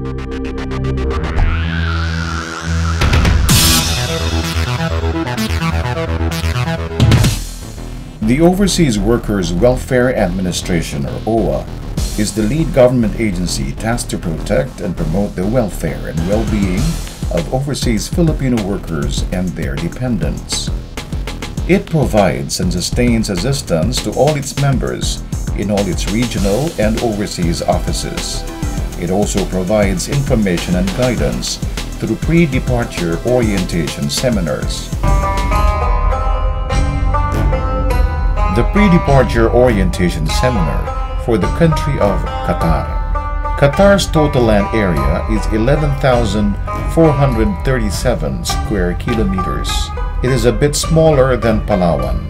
The Overseas Workers Welfare Administration, or OWWA, is the lead government agency tasked to protect and promote the welfare and well-being of overseas Filipino workers and their dependents. It provides and sustains assistance to all its members in all its regional and overseas offices. It also provides information and guidance through pre-departure orientation seminars. The pre-departure orientation seminar for the country of Qatar. Qatar's total land area is 11,437 square kilometers. It is a bit smaller than Palawan.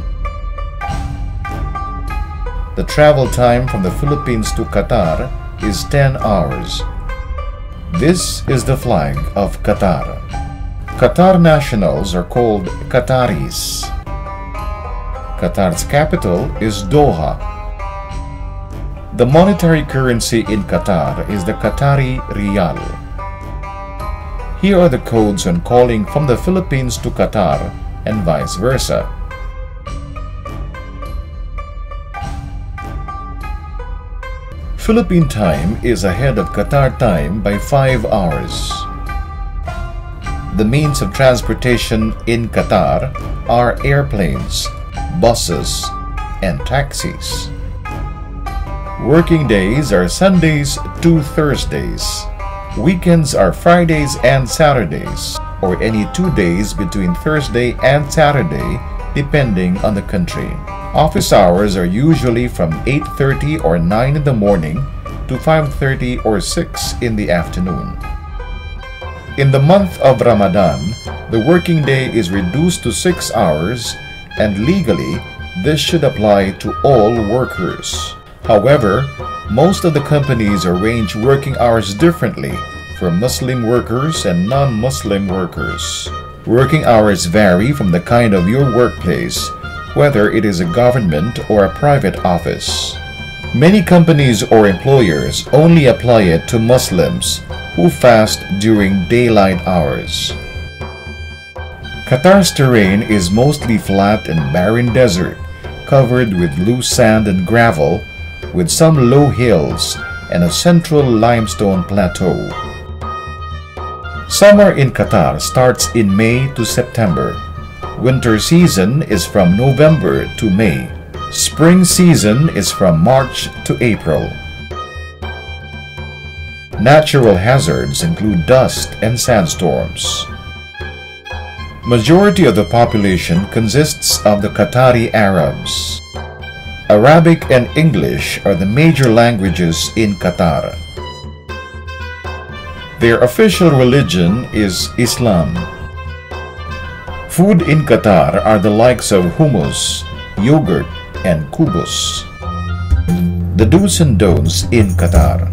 The travel time from the Philippines to Qatar is 10 hours. This is the flag of Qatar. Qatar nationals are called Qataris. Qatar's capital is Doha. The monetary currency in Qatar is the Qatari Riyal. Here are the codes on calling from the Philippines to Qatar and vice versa. Philippine time is ahead of Qatar time by 5 hours. The means of transportation in Qatar are airplanes, buses, and taxis. Working days are Sundays to Thursdays. Weekends are Fridays and Saturdays, or any 2 days between Thursday and Saturday, depending on the country. Office hours are usually from 8:30 or 9 in the morning to 5:30 or 6 in the afternoon. In the month of Ramadan, the working day is reduced to 6 hours, and legally, this should apply to all workers. However, most of the companies arrange working hours differently for Muslim workers and non-Muslim workers. Working hours vary from the kind of your workplace, whether it is a government or a private office. Many companies or employers only apply it to Muslims who fast during daylight hours. Qatar's terrain is mostly flat and barren desert, covered with loose sand and gravel, with some low hills and a central limestone plateau. Summer in Qatar starts in May to September. Winter season is from November to May. Spring season is from March to April. Natural hazards include dust and sandstorms. Majority of the population consists of the Qatari Arabs. Arabic and English are the major languages in Qatar. Their official religion is Islam. Food in Qatar are the likes of hummus, yogurt, and kubus. The do's and don'ts in Qatar.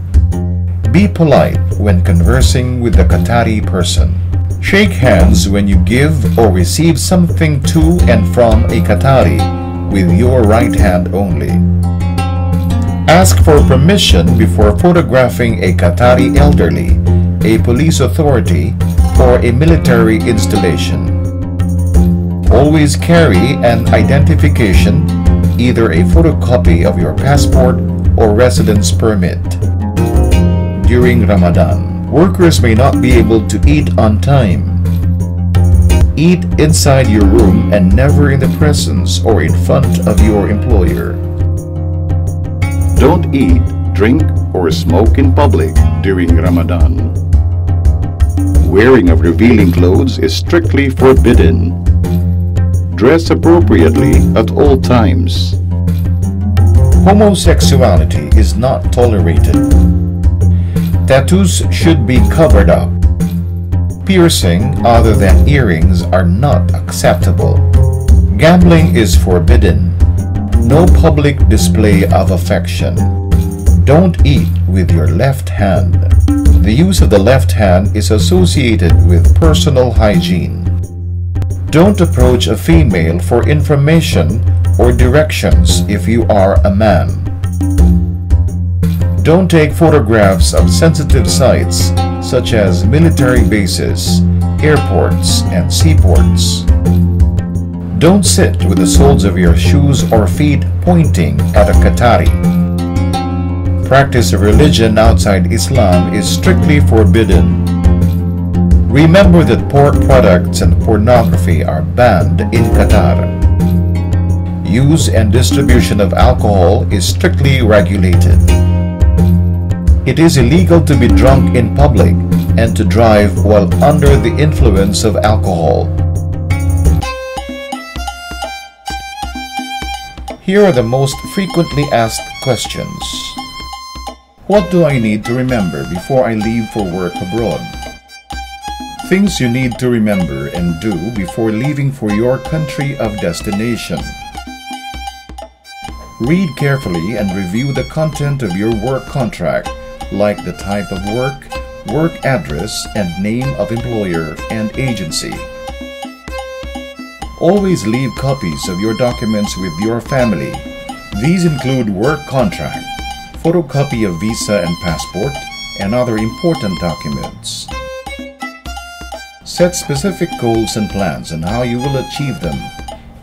Be polite when conversing with the Qatari person. Shake hands when you give or receive something to and from a Qatari with your right hand only. Ask for permission before photographing a Qatari elderly, a police authority, or a military installation. Always carry an identification, either a photocopy of your passport or residence permit. During Ramadan, workers may not be able to eat on time. Eat inside your room and never in the presence or in front of your employer. Don't eat, drink, or smoke in public during Ramadan. Wearing of revealing clothes is strictly forbidden. Dress appropriately at all times. Homosexuality is not tolerated. Tattoos should be covered up. Piercing other than earrings are not acceptable. Gambling is forbidden. No public display of affection. Don't eat with your left hand. The use of the left hand is associated with personal hygiene. Don't approach a female for information or directions if you are a man. Don't take photographs of sensitive sites such as military bases, airports, and seaports. Don't sit with the soles of your shoes or feet pointing at a Qatari. Practice of religion outside Islam is strictly forbidden. Remember that pork products and pornography are banned in Qatar. Use and distribution of alcohol is strictly regulated. It is illegal to be drunk in public and to drive while under the influence of alcohol. Here are the most frequently asked questions. What do I need to remember before I leave for work abroad? Things you need to remember and do before leaving for your country of destination. Read carefully and review the content of your work contract, like the type of work, work address, and name of employer and agency. Always leave copies of your documents with your family. These include work contract, photocopy of visa and passport, and other important documents. Set specific goals and plans on how you will achieve them.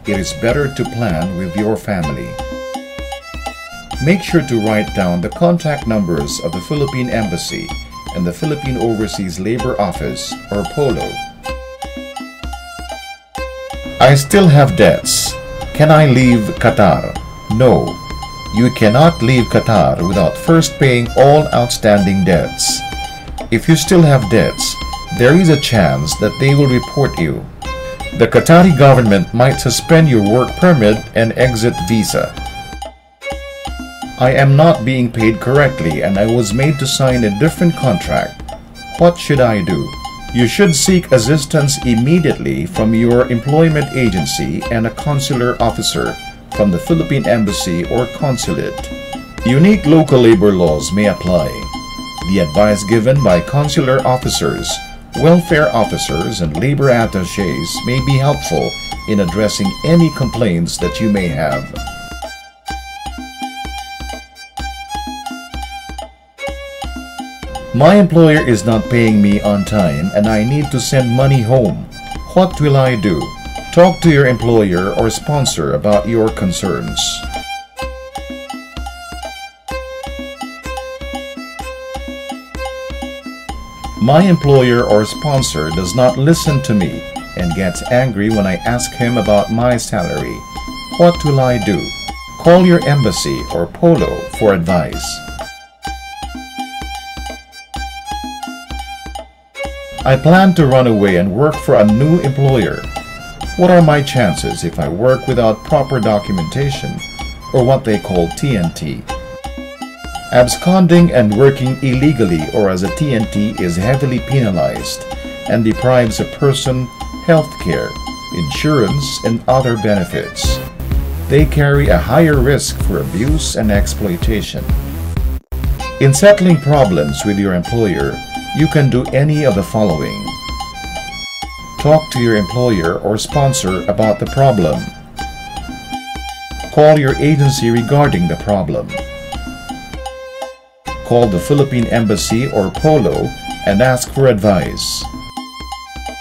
It is better to plan with your family. Make sure to write down the contact numbers of the Philippine Embassy and the Philippine Overseas Labor Office, or POLO. I still have debts. Can I leave Qatar? No. You cannot leave Qatar without first paying all outstanding debts. If you still have debts, there is a chance that they will report you. The Qatari government might suspend your work permit and exit visa. I am not being paid correctly and I was made to sign a different contract. What should I do? You should seek assistance immediately from your employment agency and a consular officer from the Philippine Embassy or consulate. Unique local labor laws may apply. The advice given by consular officers, welfare officers, and labor attachés may be helpful in addressing any complaints that you may have. My employer is not paying me on time and I need to send money home. What will I do? Talk to your employer or sponsor about your concerns. My employer or sponsor does not listen to me and gets angry when I ask him about my salary. What will I do? Call your embassy or POLO for advice. I plan to run away and work for a new employer. What are my chances if I work without proper documentation, or what they call TNT? Absconding and working illegally or as a TNT is heavily penalized and deprives a person health care, insurance, and other benefits. They carry a higher risk for abuse and exploitation. In settling problems with your employer, you can do any of the following. Talk to your employer or sponsor about the problem. Call your agency regarding the problem. Call the Philippine Embassy or POLO and ask for advice.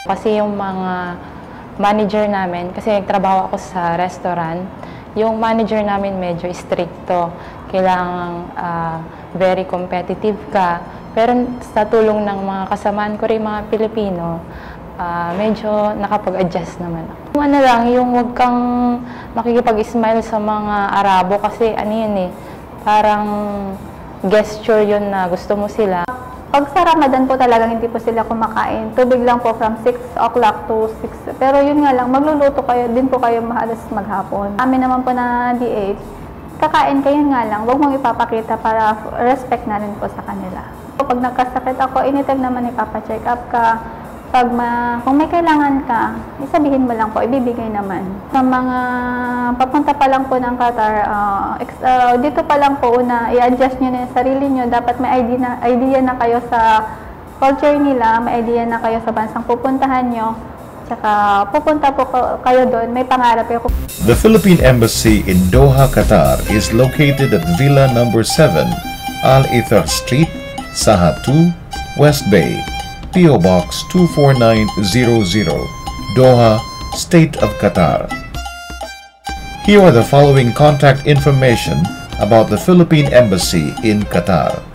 Kasi yung mga manager namin, kasi nagtrabaho ako sa restaurant, yung manager namin medyo stricto. Kailangang very competitive ka. Pero sa tulong ng mga kasamaan ko rin mga Pilipino, medyo nakapag-adjust naman ako. Ano lang, yung huwag kang makikipag-smile sa mga Arabo kasi ano yun eh, parang gesture yun na gusto mo sila. Pag sa Ramadan po talagang hindi po sila kumakain. Tubig lang po from 6 o'clock to 6. Pero yun nga lang, magluluto kayo, din po kayo mahalas maghapon. Amin naman po na DH, kakain kayo nga lang, huwag mong ipapakita para respect na rin po sa kanila. Pag nagkasakit ako, anytime naman ipapacheck up ka. Kung may kailangan ka, isabihin mo lang po, ibibigay naman. Sa mga papunta pa lang po ng Qatar, dito pa lang po una, i-adjust nyo na yung sarili nyo. Dapat may idea na kayo sa culture nila, may idea na kayo sa bansang pupuntahan nyo. Tsaka pupunta po kayo doon, may pangarap kayo. The Philippine Embassy in Doha, Qatar is located at Villa number 7, Al Ithar Street, Saha 2, West Bay, P.O. Box 24900, Doha, State of Qatar. Here are the following contact information about the Philippine Embassy in Qatar.